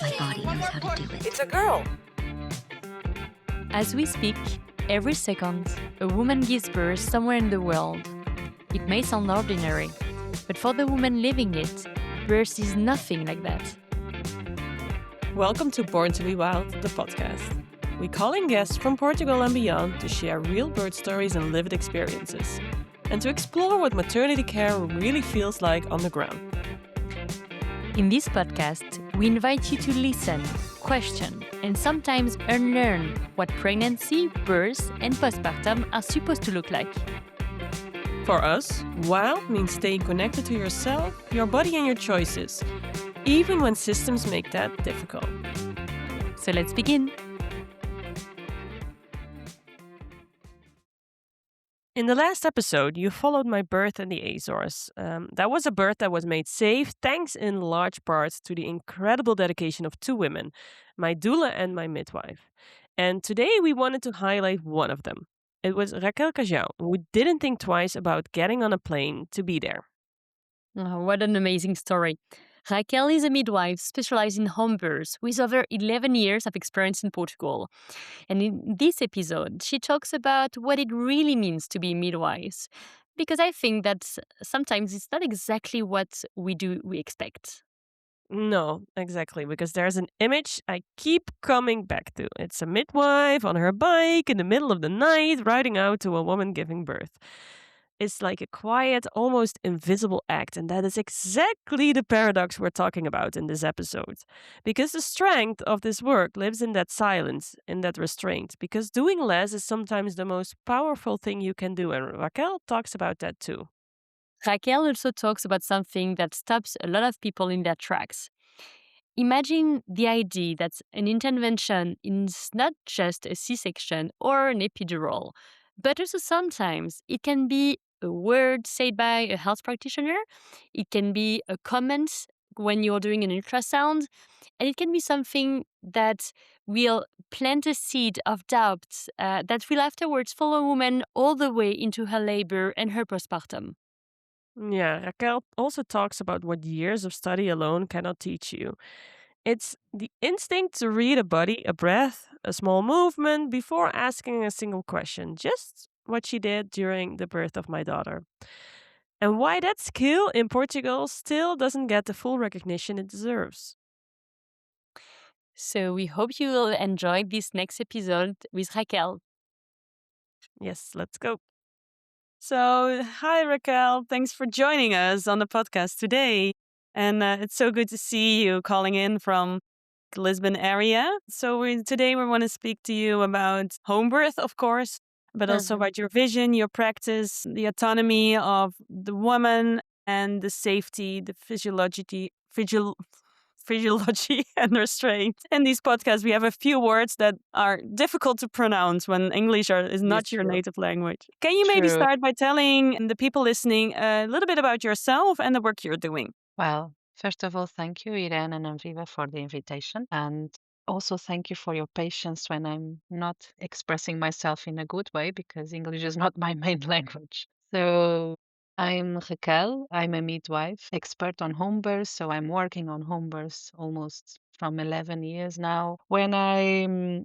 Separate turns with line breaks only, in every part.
My body knows how to do it.
It's a girl.
As we speak, every second, a woman gives birth somewhere in the world. It may sound ordinary, but for the woman living it, birth is nothing like that.
Welcome to Born to be Wild, the podcast. We call in guests from Portugal and beyond to share real birth stories and lived experiences, and to explore what maternity care really feels like on the ground.
In this podcast, we invite you to listen, question, and sometimes unlearn what pregnancy, birth, and postpartum are supposed to look like.
For us, wild means staying connected to yourself, your body, and your choices, even when systems make that difficult.
So let's begin.
In the last episode, you followed my birth in the Azores. That was a birth that was made safe thanks in large part to the incredible dedication of two women, my doula and my midwife. And today we wanted to highlight one of them. It was Raquel Cajão, who didn't think twice about getting on a plane to be there.
Oh, what an amazing story. Raquel is a midwife specialized in home birth with over 11 years of experience in Portugal. And in this episode, she talks about what it really means to be midwives. Because I think that sometimes it's not exactly what we expect.
No, exactly, because there's an image I keep coming back to. It's a midwife on her bike in the middle of the night riding out to a woman giving birth. It's like a quiet, almost invisible act, and that is exactly the paradox we're talking about in this episode. Because the strength of this work lives in that silence, in that restraint, because doing less is sometimes the most powerful thing you can do, and Raquel talks about that too.
Raquel also talks about something that stops a lot of people in their tracks. Imagine the idea that an intervention is not just a C-section or an epidural, but also sometimes it can be a word said by a health practitioner, it can be a comment when you're doing an ultrasound, and it can be something that will plant a seed of doubt that will afterwards follow a woman all the way into her labor and her postpartum.
Yeah, Raquel also talks about what years of study alone cannot teach you. It's the instinct to read a body, a breath, a small movement before asking a single question, just what she did during the birth of my daughter. And why that skill in Portugal still doesn't get the full recognition it deserves.
So we hope you will enjoy this next episode with Raquel.
Yes, let's go. So, hi Raquel, thanks for joining us on the podcast today. And it's so good to see you calling in from the Lisbon area. So today we want to speak to you about home birth, of course, but also about your vision, your practice, the autonomy of the woman and the safety, the physiology and restraint. In these podcasts, we have a few words that are difficult to pronounce when English is not your native language. Can you maybe start by telling the people listening a little bit about yourself and the work you're doing?
Well, first of all, thank you, Irene and Aviva, for the invitation. And also thank you for your patience when I'm not expressing myself in a good way, because English is not my main language. So I'm Raquel. I'm a midwife, expert on home birth. So I'm working on home birth almost from 11 years now. When I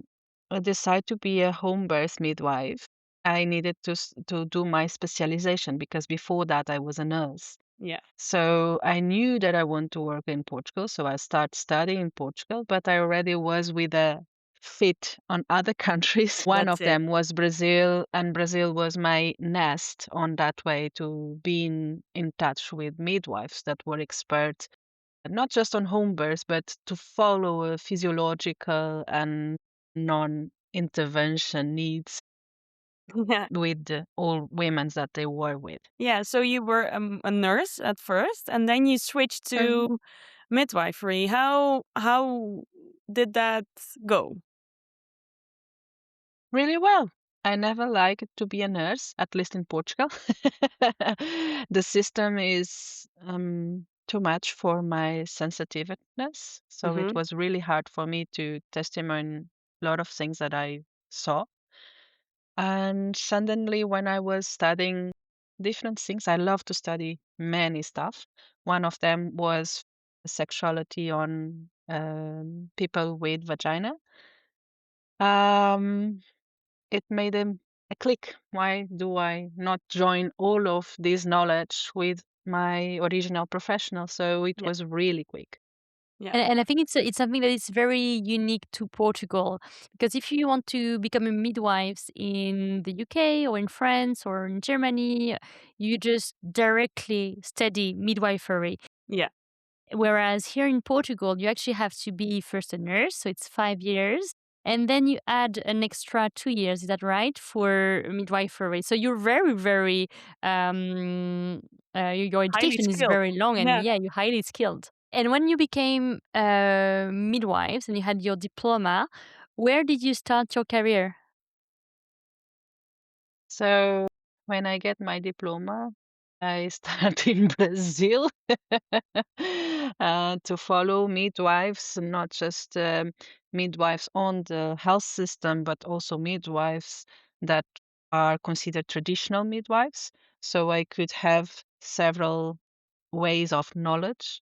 decided to be a home birth midwife, I needed to do my specialization, because before that I was a nurse.
Yeah.
So I knew that I want to work in Portugal. So I started studying in Portugal, but I already was with a fit on other countries. One of them was Brazil, and Brazil was my nest on that way to being in touch with midwives that were experts, not just on home birth, but to follow a physiological and non-intervention needs with all women that they were with.
Yeah, so you were a nurse at first, and then you switched to midwifery. How did that go?
Really well. I never liked to be a nurse, at least in Portugal. The system is too much for my sensitiveness. So it was really hard for me to testimony a lot of things that I saw. And suddenly, when I was studying different things, I love to study many stuff. One of them was sexuality on people with vagina. Um, it made a click. Why do I not join all of this knowledge with my original professional? So it
Yeah.
was really quick.
Yeah.
And I think it's something that is very unique to Portugal, because if you want to become a midwife in the UK or in France or in Germany, you just directly study midwifery.
Yeah.
Whereas here in Portugal, you actually have to be first a nurse, so it's 5 years, and then you add an extra 2 years. Is that right, for midwifery? So you're very, very your
Highly
education is
skilled.
very long, and
Yeah.
yeah, you're highly skilled. And when you became midwives and you had your diploma, where did you start your career?
So when I get my diploma, I start in Brazil to follow midwives, not just midwives on the health system, but also midwives that are considered traditional midwives. So I could have several ways of knowledge.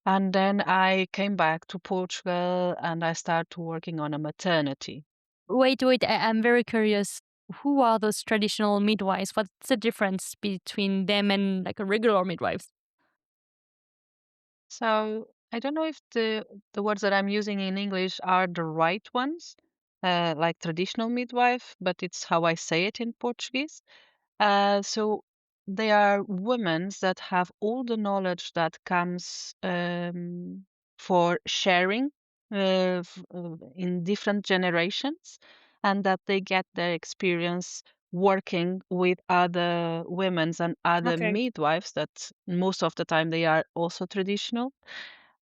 And then I came back to Portugal and I started working on a maternity.
Wait, I'm very curious. Who are those traditional midwives? What's the difference between them and like a regular midwives?
So I don't know if the words that I'm using in English are the right ones, like traditional midwife, but it's how I say it in Portuguese. So they are women that have all the knowledge that comes for sharing in different generations, and that they get their experience working with other women and other
Okay.
midwives that most of the time they are also traditional,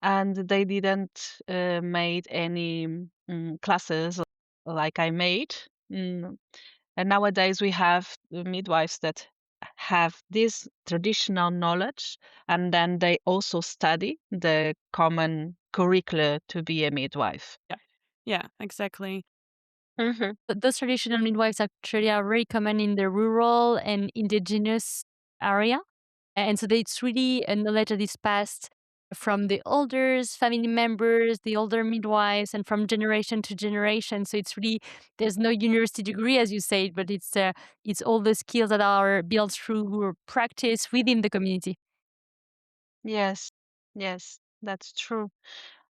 and they didn't made any classes like I made. Mm, and nowadays we have midwives that have this traditional knowledge, and then they also study the common curricula to be a midwife.
Yeah. Yeah, exactly.
Hmm.
Those traditional midwives actually are very common in the rural and indigenous area. And so it's really a knowledge that is passed from the elders, family members, the older midwives, and from generation to generation. So it's really, there's no university degree, as you say, but it's all the skills that are built through practice within the community.
Yes, yes, that's true.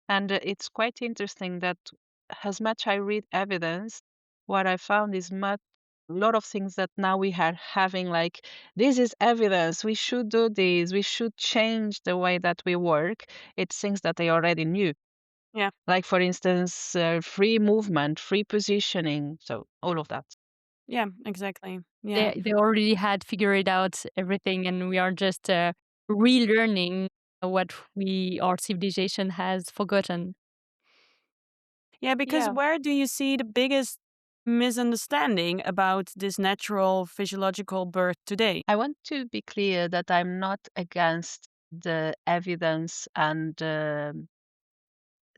And it's quite interesting that as much I read evidence, what I found is much a lot of things that now we are having like this is evidence, we should do this, we should change the way that we work. It's things that I already knew.
Yeah.
Like for instance, free movement, free positioning, so all of that.
Yeah, exactly. Yeah.
They already had figured out everything, and we are just relearning what our civilization has forgotten.
Yeah, because
Yeah.
where do you see the biggest misunderstanding about this natural physiological birth today?
I want to be clear that I'm not against the evidence and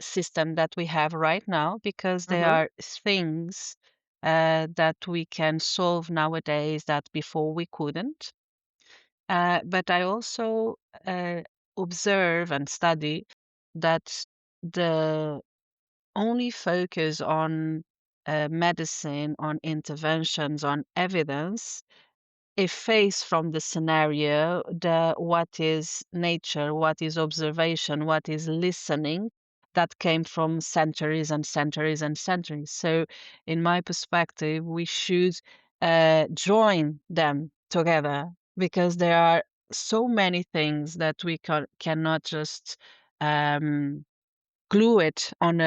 system that we have right now, because there
Mhm.
are things that we can solve nowadays that before we couldn't. But I also uh, observe and study that the only focus on medicine, on interventions, on evidence, efface from the scenario the what is nature, what is observation, what is listening that came from centuries and centuries and centuries. So, in my perspective, we should join them together, because there are so many things that we cannot just um, glue it on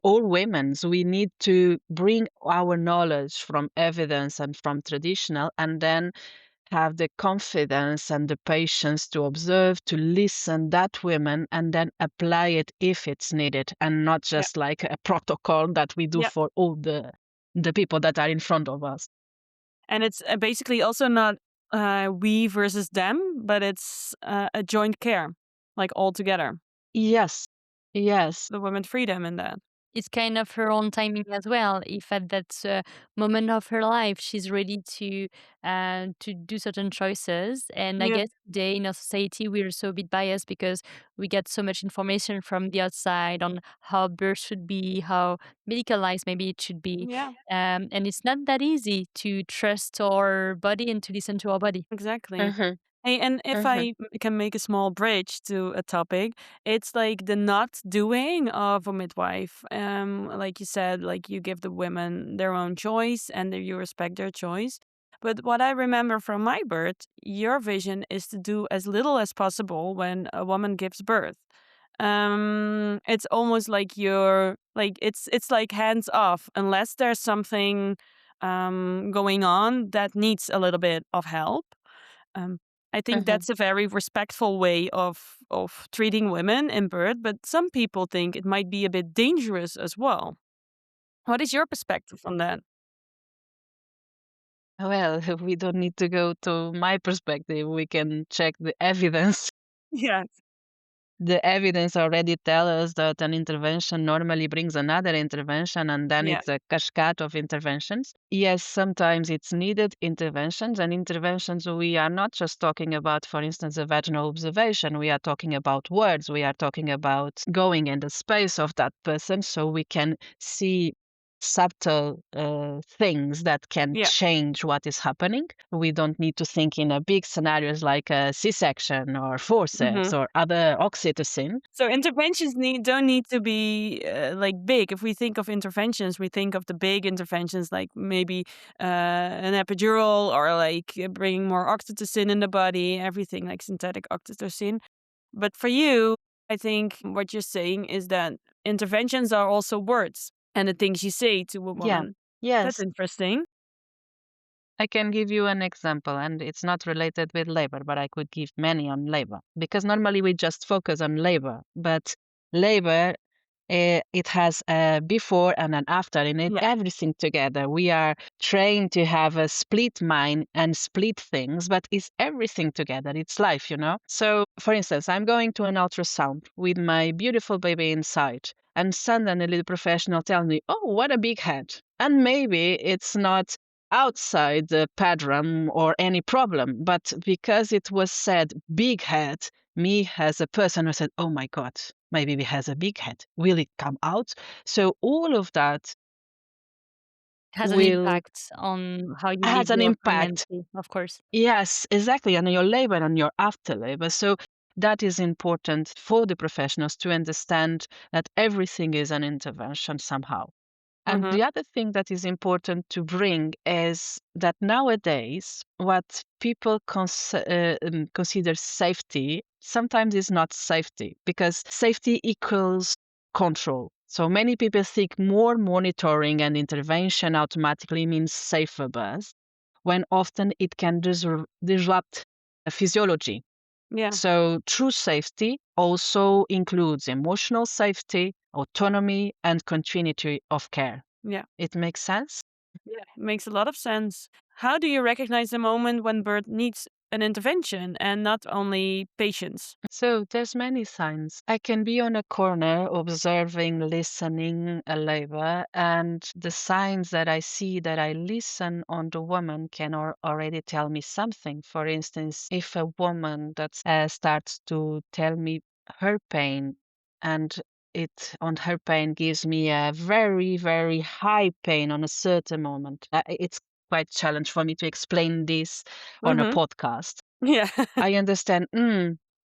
all women's. We need to bring our knowledge from evidence and from traditional, and then have the confidence and the patience to observe, to listen that women, and then apply it if it's needed, and not
Yeah.
just like a protocol that we do
Yeah.
for all the people that are in front of us.
And it's basically also not we versus them, but it's a joint care, like all together.
Yes, yes.
The women freedom in that.
it's kind of her own timing as well. If at that moment of her life she's ready to do certain choices, and I
Yeah,
guess today in our society we're so a bit biased because we get so much information from the outside on how birth should be, how medicalized maybe it should be,
yeah,
and it's not that easy to trust our body and to listen to our body.
exactly.
Mhm,
Hey, and if
mhm,
can make a small bridge to a topic, it's like the not doing of a midwife. Like you said, like you give the women their own choice and you respect their choice. But what I remember from my birth, your vision is to do as little as possible when a woman gives birth. It's almost like you're like it's like hands off unless there's something going on that needs a little bit of help. um, I think
mhm.
that's a very respectful way of treating women in birth, but some people think it might be a bit dangerous as well. What is your perspective on that?
Well, we don't need to go to my perspective. We can check the evidence.
Yeah,
The evidence already tell us that an intervention normally brings another intervention, and then
yeah,
it's a cascade of interventions. Yes, sometimes it's needed interventions, and interventions we are not just talking about, for instance, a vaginal observation. We are talking about words. We are talking about going in the space of that person so we can see subtle things that can
yeah.
change what is happening. We don't need to think in a big scenarios like a C-section or forceps
Hmm.
or other oxytocin.
So interventions don't need to be like big. If we think of interventions, we think of the big interventions like maybe an epidural or like bringing more oxytocin in the body, everything like synthetic oxytocin. But for you, I think what you're saying is that interventions are also words and the things you say to a
Yeah.
woman. That's
Yes.
interesting.
I can give you an example, and it's not related with labor, but I could give many on labor because normally we just focus on labor, but labor it has a before and an after in it,
Yeah.
everything together. We are trained to have a split mind and split things, but it's everything together. It's life, you know? So, for instance, I'm going to an ultrasound with my beautiful baby inside, and suddenly a little professional tells me, oh, what a big head. And maybe it's not outside the padram or any problem, but because it was said big head, me as a person who said, oh my God, my baby has a big head. Will it come out? So all of that
Has an
will
impact on how you live
has an
your
impact.
pregnancy, of course.
Yes, exactly. On your labor and your after labor. So that is important for the professionals to understand that everything is an intervention somehow. And
Mhm.
the other thing that is important to bring is that nowadays, what people consider safety sometimes is not safety because safety equals control. So many people think more monitoring and intervention automatically means safer birth, when often it can disrupt physiology.
Yeah.
So, true safety also includes emotional safety, autonomy, and continuity of care.
Yeah.
It makes sense?
Yeah. Makes a lot of sense. How do you recognize the moment when birth needs an intervention and not only patience?
So there's many signs. I can be on a corner observing, listening a labor, and the signs that I see that I listen on the woman can already tell me something. For instance, if a woman that starts to tell me her pain and it on her pain gives me a very, very high pain on a certain moment. It's quite challenge for me to explain this on a
Mhm.
podcast.
Yeah.
I understand,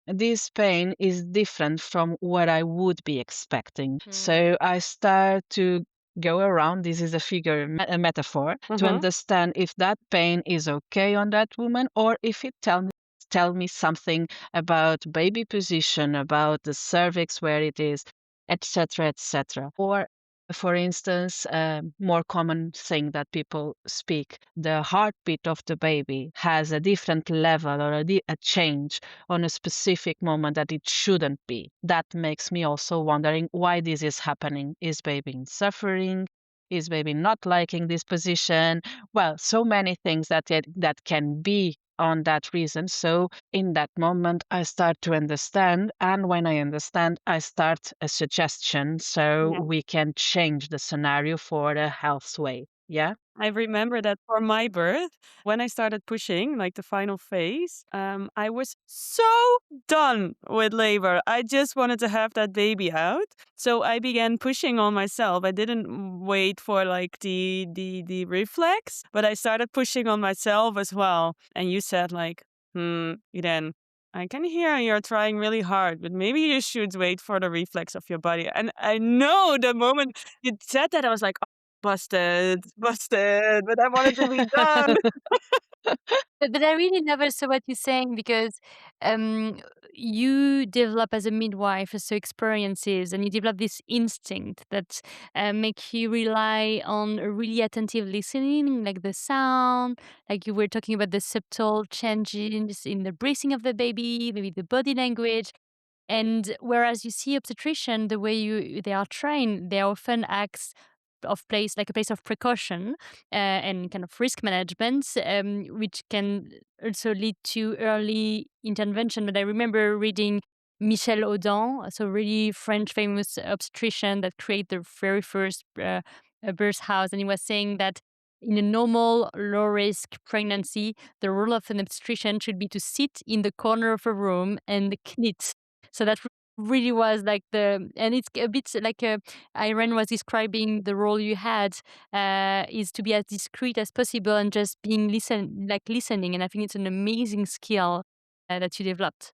this pain is different from what I would be expecting.
Mm.
So I start to go around, this is a figure, a metaphor, to
Mhm.
understand if that pain is okay on that woman or if it tell me something about baby position, about the cervix where it is, etc., etc. Or for instance, a more common thing that people speak, the heartbeat of the baby has a different level or a change on a specific moment that it shouldn't be. That makes me also wondering why this is happening. Is baby in suffering? Is maybe not liking this position? Well, so many things that can be on that reason. So in that moment, I start to understand. And when I understand, I start a suggestion so
Yeah.
we can change the scenario for a health way. Yeah.
I remember that for my birth, when I started pushing, like the final phase, I was so done with labor. I just wanted to have that baby out. So I began pushing on myself. I didn't wait for like the reflex, but I started pushing on myself as well. And you said like, Eden, I can hear you're trying really hard, but maybe you should wait for the reflex of your body. And I know the moment you said that, I was like, busted, busted, but I wanted to be done.
But I really love also what you're saying because um, you develop as a midwife so experiences and you develop this instinct that make you rely on a really attentive listening, like the sound, like you were talking about the subtle changes in the breathing of the baby, maybe the body language. And whereas you see obstetrician, the way they are trained, they often acts of place like a place of precaution and kind of risk management, which can also lead to early intervention. But I remember reading Michel Audin, so really French famous obstetrician that created the very first birth house, and he was saying that in a normal low risk pregnancy, the role of an obstetrician should be to sit in the corner of a room and knit. So that really was like and it's a bit like Irene was describing the role you had is to be as discreet as possible and just being listening. And I think it's an amazing skill that you developed.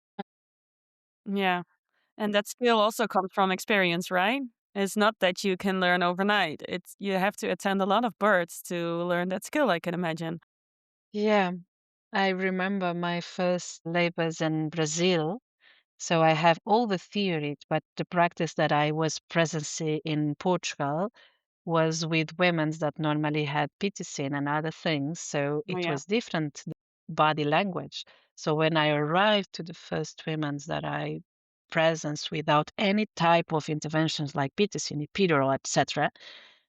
Yeah, and that skill also comes from experience, right? It's not that you can learn overnight. It's you have to attend a lot of births to learn that skill, I can imagine.
Yeah. I remember my first labors in Brazil. So I have all the theory, but the practice that I was present in Portugal was with women that normally had pitocin and other things. So
Oh,
it
yeah.
was different body language. So when I arrived to the first women that I presence without any type of interventions like pitocin, epidural, etc.,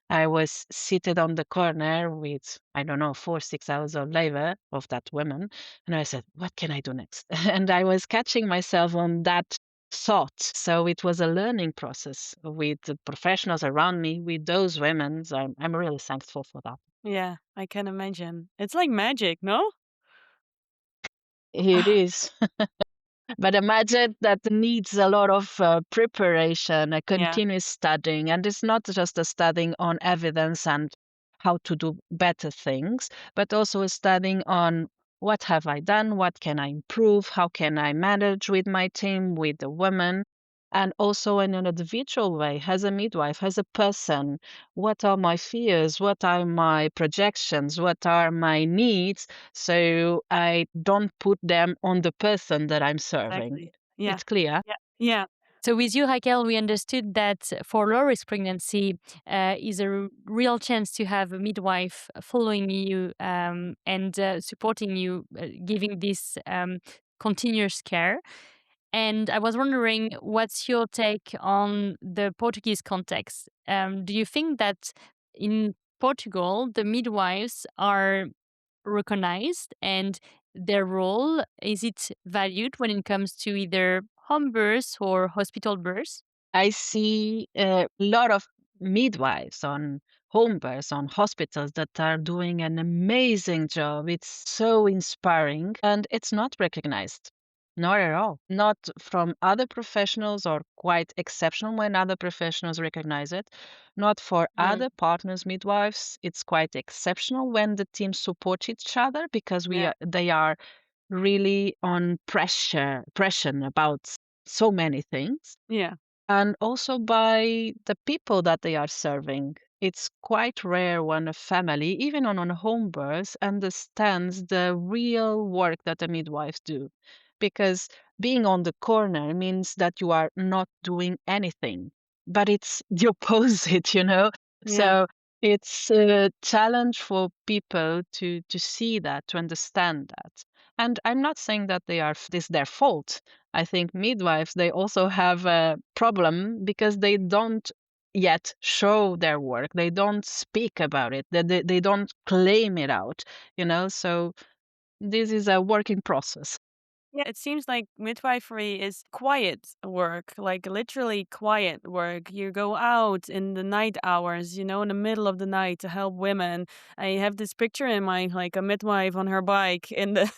I was seated on the corner with, I don't know, 4, 6 hours of labor of that woman. And I said, what can I do next? And I was catching myself on that thought. So it was a learning process with the professionals around me, with those women. So I'm really thankful for that.
Yeah, I can imagine. It's like magic, no?
It is. But imagine that needs a lot of preparation, a
Yeah,
continuous studying, and it's not just a studying on evidence and how to do better things, but also a studying on what have I done, what can I improve, how can I manage with my team, with the women, and also in an individual way, as a midwife, as a person, what are my fears, what are my projections, what are my needs, so I don't put them on the person that I'm serving.
exactly. Yeah,
It's clear.
yeah, yeah,
So with you, Raquel, we understood that for low risk pregnancy is a real chance to have a midwife following you and supporting you, giving this continuous care. And I was wondering, what's your take on the Portuguese context? Do you think that in Portugal, the midwives are recognized and their role, is it valued when it comes to either home births or hospital births?
I see a lot of midwives on home births, on hospitals that are doing an amazing job. It's so inspiring and it's not recognized. Not at all. Not from other professionals or quite exceptional when other professionals recognize it. Not for
mm,
other partners, midwives. It's quite exceptional when the teams support each other because
yeah,
they are really on pressure about so many things
yeah,
and also by the people that they are serving. It's quite rare when a family, even on a home birth, understands the real work that a midwife do. Because being on the corner means that you are not doing anything, but it's the opposite, you know?
yeah,
So it's a challenge for people to see that, to understand that. And I'm not saying that this their fault. I think midwives, they also have a problem because they don't yet show their work. They don't speak about it. They don't claim it out, So this is a working process.
Yeah, it seems like midwifery is quiet work, like literally quiet work. You go out in the night hours, in the middle of the night to help women. I have this picture in mind, like a midwife on her bike in the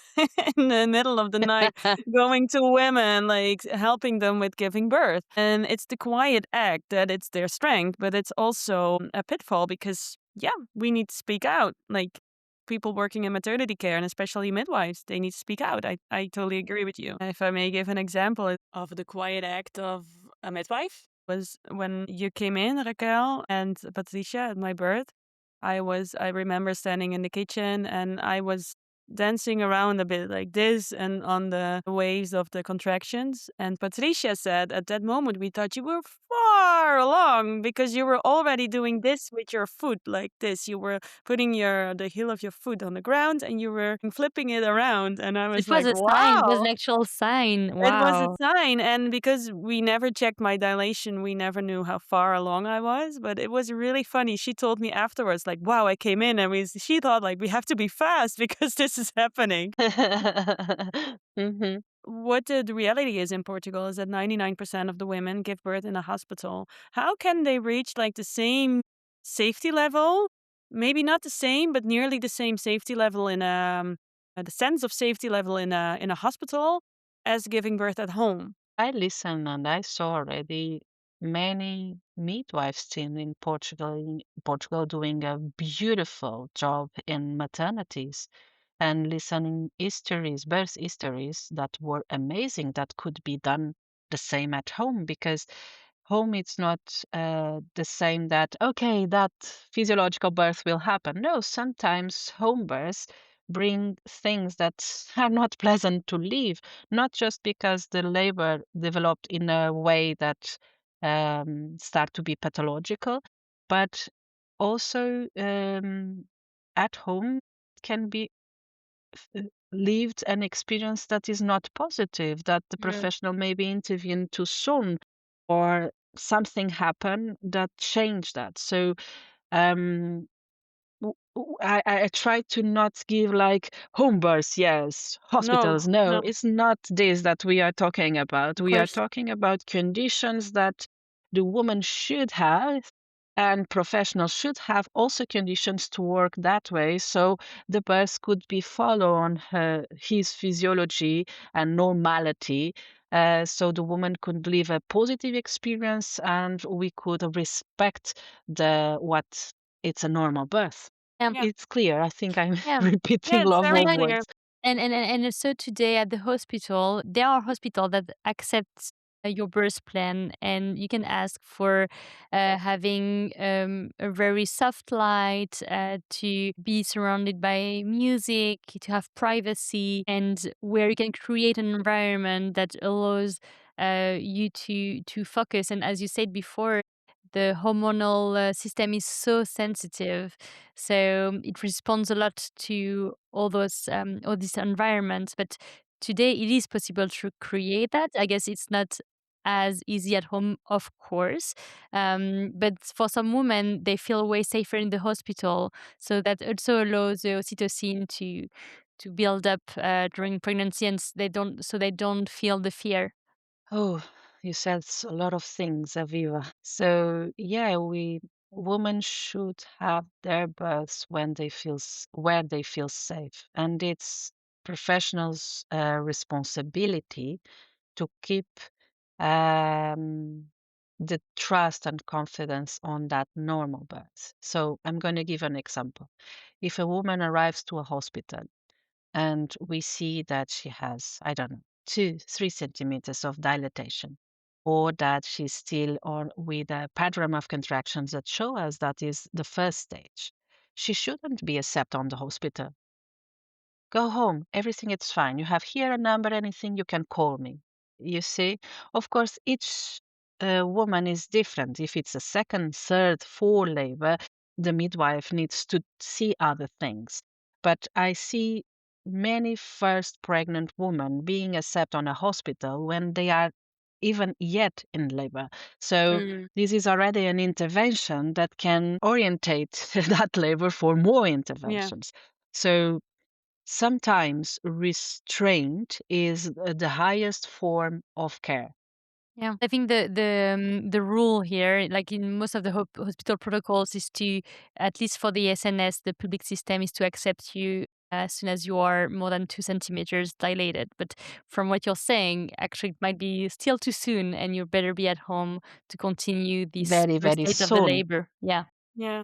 in the middle of the night, going to women, like helping them with giving birth. And it's the quiet act that it's their strength, but it's also a pitfall because yeah, we need to speak out. Like people working in maternity care and especially midwives, they need to speak out. I totally agree with you. If I may give an example of the quiet act of a midwife was when you came in, Raquel and Patricia at my birth. I remember standing in the kitchen and I was dancing around a bit like this and on the waves of the contractions. And Patricia said at that moment, we thought you were far along because you were already doing this with your foot like this. You were putting the heel of your foot on the ground and you were flipping it around. And I
It
was
was
like,
a sign. It was
wow.
an actual sign.
It was a
Wow.
sign, and because we never checked my dilation, we never knew how far along I was, but it was really funny. She told me afterwards, like, "Wow, I came in and she thought like we have to be fast because this is happening."
Mhm.
What the reality is in Portugal is that 99% of the women give birth in a hospital. How can they reach like the same safety level? Maybe not the same, but nearly the same safety level the sense of safety level in a hospital as giving birth at home.
I listened and I saw already many midwives in Portugal doing a beautiful job in maternities and listening histories, birth histories that were amazing that could be done the same at home because home it's not the same that okay that physiological birth will happen. No, sometimes home births bring things that are not pleasant to live, not just because the labor developed in a way that start to be pathological, but also at home can be uh, lived an experience that is not positive, that the
Yeah.
professional maybe intervened too soon or something happened that changed that. So um, I try to not give like home births, yes,
No,
hospitals. No,
no,
it's not this that we are talking about.
of
We are
course.
talking about conditions that the woman should have, and professionals should have also conditions to work that way. So the birth could be follow on his physiology and normality. So the woman could live a positive experience, and we could respect the what it's a normal birth.
Yeah.
Yeah.
It's clear. I think I'm
Yeah.
Yeah,
repeating
it's
long
very
home
Yeah.
clear.
words.
And so today at the hospital, there are hospitals that accept your birth plan, and you can ask for having a very soft light, to be surrounded by music, to have privacy, and where you can create an environment that allows you to focus. And as you said before, the hormonal system is so sensitive, so it responds a lot to all these environments. But today it is possible to create that. I guess it's not as easy at home, of course, but for some women they feel way safer in the hospital, so that also allows the oxytocin to build up during pregnancy, and they don't feel the fear.
Oh, you said a lot of things, Aviva. So yeah, we women should have their births when where they feel safe, and it's professionals' responsibility to keep um, the trust and confidence on that normal birth. So I'm going to give an example. If a woman arrives to a hospital and we see that she has, I don't know, 2, 3 centimeters of dilatation, or that she's still or with a pattern of contractions that show us that is the first stage. She shouldn't be accepted on the hospital. Go home. Everything is fine. You have here a number, anything you can call me. You see? Of course, each woman is different. If it's a second, third, fourth labor, the midwife needs to see other things. But I see many first pregnant women being accepted on a hospital when they are even yet in labor. So this is already an intervention that can orientate that labor for more
Yeah.
interventions. So sometimes restraint is the highest form of care.
Yeah, I think the rule here, like in most of the hospital protocols, is to, at least for the SNS, the public system, is to accept you as soon as you are more than 2 centimeters dilated. But from what you're saying, actually, it might be still too soon, and you better be at home to continue this
Very,
first
very
stage of the
soon.
labor. Yeah.
Yeah.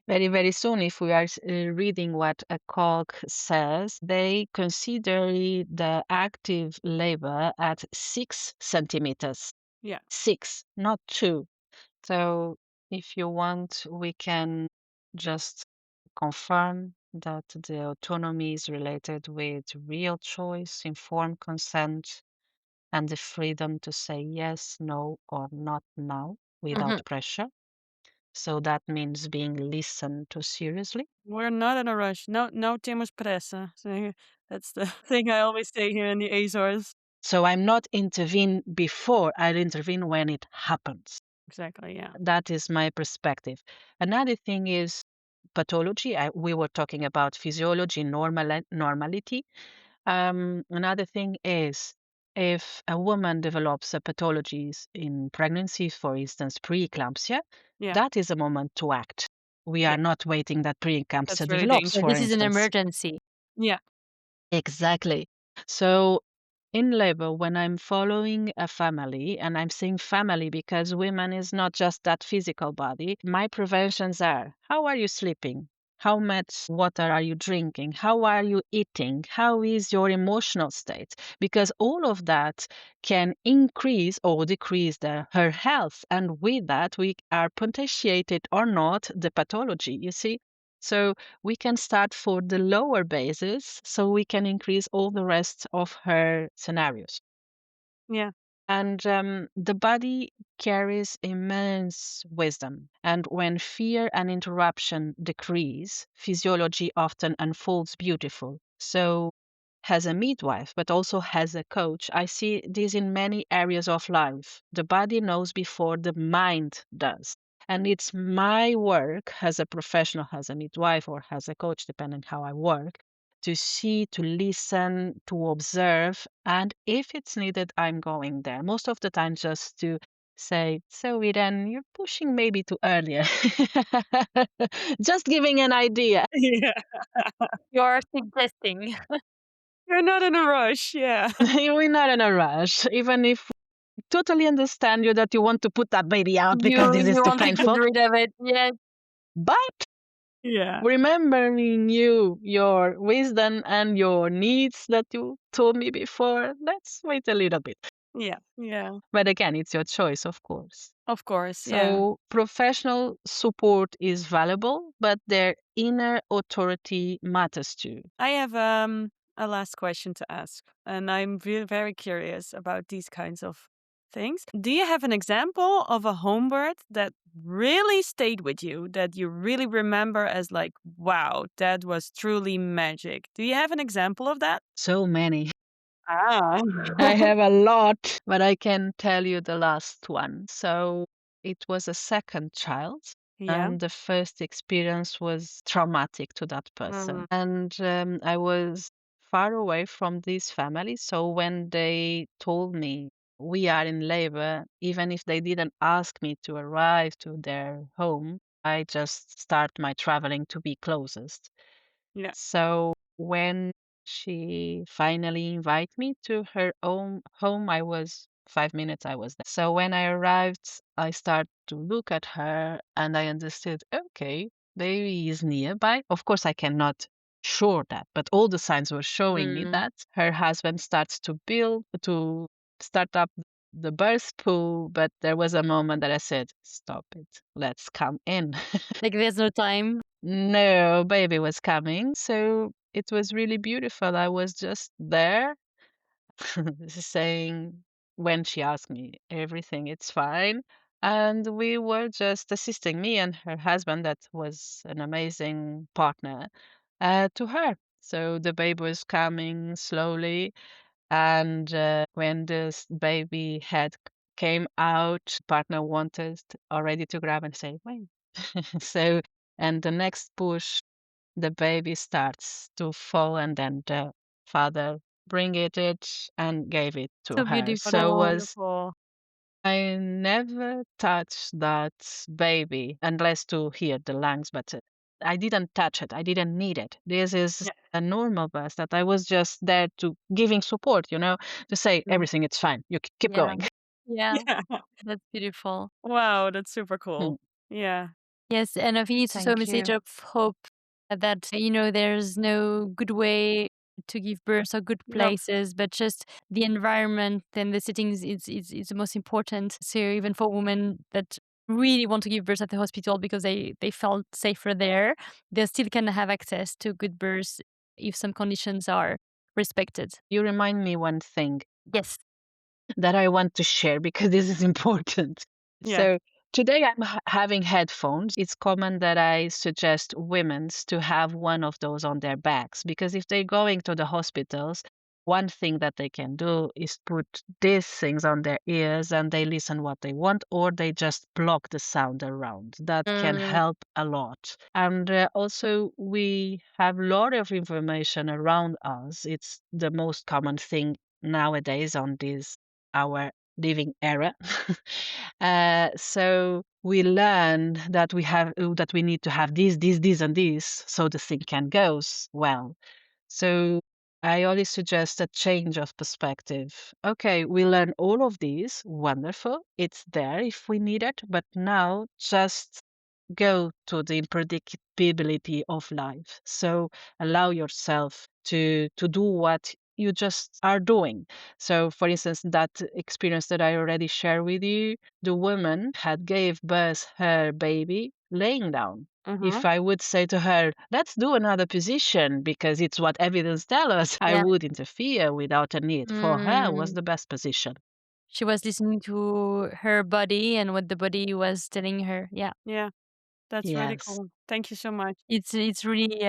Very, very soon, if we are reading what a COG says, they consider the active labor at 6 centimeters.
Yeah.
6, not 2. So if you want, we can just confirm that the autonomy is related with real choice, informed consent, and the freedom to say yes, no, or not now
Mhm.
without pressure. So that means being listened to seriously.
We're not in a rush. No, no temos pressa. So that's the thing I always say here in the Azores.
So I'm not intervene before, I'll intervene when it happens.
Exactly. Yeah.
That is my perspective. Another thing is pathology. We were talking about physiology, normality. Another thing is if a woman develops a pathologies in pregnancy, for instance, preeclampsia,
Yeah.
that is a moment to act. We
Yeah.
are not waiting that preeclampsia
That's really
develops,
Yeah,
dangerous.
for
this is an
instance.
emergency.
Yeah.
Exactly. So in labor, when I'm following a family, and I'm saying family because women is not just that physical body, my preventions are: how are you sleeping? How much water are you drinking? How are you eating? How is your emotional state? Because all of that can increase or decrease her health. And with that, we are potentiated or not the pathology, you see? So we can start for the lower basis so we can increase all the rest of her scenarios.
Yeah.
And the body carries immense wisdom. And when fear and interruption decrease, physiology often unfolds beautiful. So, as a midwife, but also as a coach, I see this in many areas of life. The body knows before the mind does. And it's my work as a professional, as a midwife, or as a coach, depending how I work, to see, to listen, to observe. And if it's needed, I'm going there. Most of the time, just to say, so Irene, you're pushing maybe too earlier. Just giving an idea.
Yeah.
You're suggesting.
You're not in a rush. Yeah.
We're not in a rush, even if we totally understand you that you want to put that baby out because this is
You
too
want to get
painful.
rid of it. Yes.
But
Yeah.
remembering you, your wisdom and your needs that you told me before, let's wait a little bit.
Yeah. Yeah.
But again, it's your choice, of course.
Of course. Yeah.
So professional support is valuable, but their inner authority matters too.
I have a last question to ask, and I'm very curious about these kinds of things. Do you have an example of a home birth that really stayed with you, that you really remember as like, wow, that was truly magic? Do you have an example of that?
So many.
Ah.
I have a lot, but I can tell you the last one. So it was a second child,
Yeah.
and the first experience was traumatic to that person.
Mm.
And I was far away from this family. So when they told me we are in labor, even if they didn't ask me to arrive to their home, I just start my traveling to be closest.
Yeah.
So when she finally invited me to her own home, I was 5 minutes I was there. So when I arrived, I started to look at her and I understood, okay, baby is nearby. Of course, I cannot sure that, but all the signs were showing me
Mm.
that her husband starts to start up the birth pool, but there was a moment that I said, stop it, let's come in.
Like there's no time.
No, baby was coming. So it was really beautiful. I was just there saying, when she asked me everything, it's fine. And we were just assisting me and her husband, that was an amazing partner, to her. So the baby was coming slowly. And when this baby head came out, partner wanted already to grab and say, wait. So, and the next push, the baby starts to fall, and then the father bring it and gave it to
So
her.
Oh, that's
So
beautiful.
was
beautiful.
I never touched that baby unless to hear the lungs, but I didn't touch it. I didn't need it. This is
Yeah.
a normal birth that I was just there to giving support, to say
Mm.
everything is fine. You keep
Yeah.
going.
Yeah.
Yeah.
That's beautiful.
Wow, that's super
Hmm.
cool. Yeah.
Yes, and I think it's also a
Thank
message
you.
of hope that, there's no good way to give birth or good
No.
places, but just the environment and the settings is the most important. So even for women that really want to give birth at the hospital because they felt safer there, they still can have access to good birth if some conditions are respected.
You remind me one thing
Yes.
that I want to share because this is important.
Yeah.
So today I'm having headphones. It's common that I suggest women's to have one of those on their backs because if they're going to the hospitals, one thing that they can do is put these things on their ears and they listen what they want, or they just block the sound around. That can
Mm,
help a lot. And also we have a lot of information around us. It's the most common thing nowadays on this our living era. So we learn that that we need to have this, and this, so the thing can well. So I always suggest a change of perspective. Okay, we learn all of these, wonderful. It's there if we need it, but now just go to the unpredictability of life. So allow yourself to do what you just are doing. So for instance, that experience that I already shared with you, the woman had gave birth her baby laying down.
Mm-hmm.
If I would say to her, let's do another position because it's what evidence tells us, I
yeah.
would interfere without a need. For her was
Mm.
the best position.
She was listening to her body and what the body was telling her. Yeah.
Yeah. That's really
Yes.
cool. Thank you so much.
It's really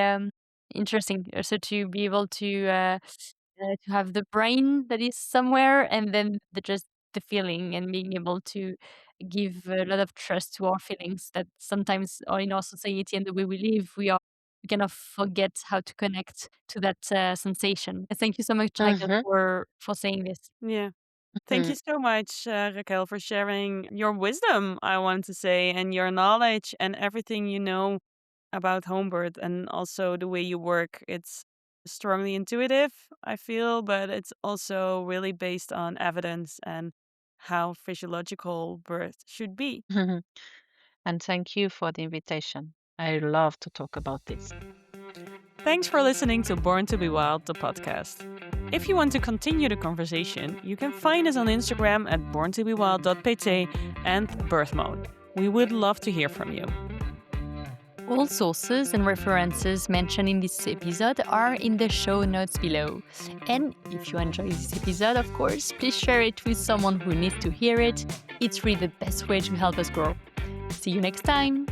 interesting also to be able to have the brain that is somewhere and then just the feeling and being able to give a lot of trust to our feelings that sometimes or in our society and the way we live we kind of forget how to connect to that sensation. Thank you so much, Raquel,
Mm-hmm.
for saying this.
Yeah. Thank you so much, Raquel, for sharing your wisdom, I want to say, and your knowledge and everything you know about homebirth and also the way you work. It's strongly intuitive, I feel, but it's also really based on evidence and how physiological birth should be.
And thank you for the invitation. I love to talk about this.
Thanks for listening to Born to Be Wild, the podcast. If you want to continue the conversation, you can find us on Instagram at borntobewild.pt and Birth Mode. We would love to hear from you.
All sources and references mentioned in this episode are in the show notes below. And if you enjoy this episode, of course, please share it with someone who needs to hear it. It's really the best way to help us grow. See you next time!